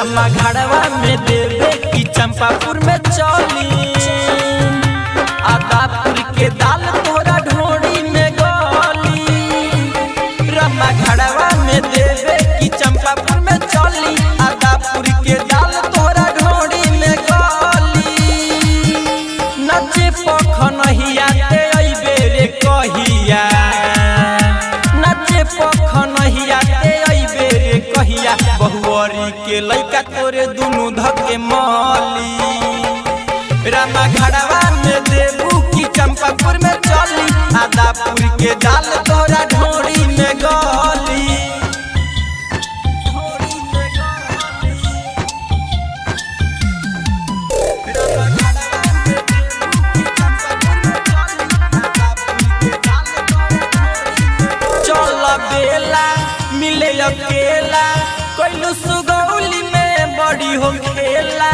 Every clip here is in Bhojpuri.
रमा घड़वा में देवे की चंपापुर में चली आदापुर के दाल तोरा ढोड़ी में गली। रमा घड़वा में देवे की चंपापुर में चली आदापुर के दाल तोरा ढोड़ी में गली। नचे पखनहिया ते अइबे रे कहिया, नचे पखनहिया ते अइबे रे कहिया। बहुअरी के लइका तोरे दुनु धके मली। रमा घड़वा में देबू की चंपापुर में चली आदापुर के दाल तोरा ढोड़ी में गली। चल बेला मिले अकेला कोइलू सुगौली में बड़ी हो खेला।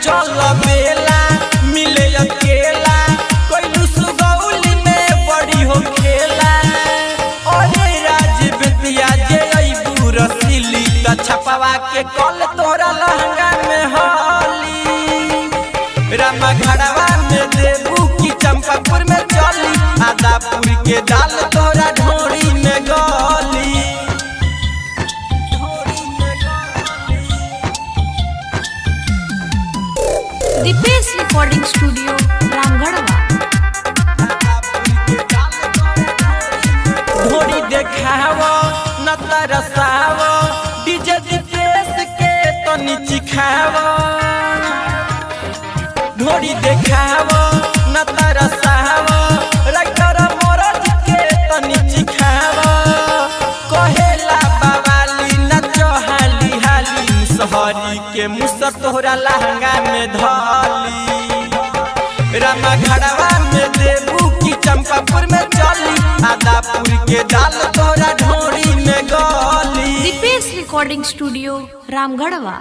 चल बेला मिले अकेला कोइलू सुगौली में बड़ी हो खेला। ओरे राज बेतिया जे अइबू रसीली त छपवा के कल तोरा लहंगा में हली। रमा घड़वा में देबू की चंपापुर में चली आदापुर के दाल तोरा ढोड़ी में गली। Deepesh recording studio Ramgarhwa. ढोड़ी देखावो न तरसावो डीजे दीपेश के तनी चिखावो। ढोड़ी देखावो न तरसावो राइटर मोरज के तनी चिखावो। कहेला बवाली नचो हाली हाली मुसहरी के मुसर तोहरा लहंगा में धली। रमा घड़वा में देबू की चंपापुर में चली आदापुर के दाल तोहरा ढोड़ी में गली। Deepesh recording studio Ramgarhwa.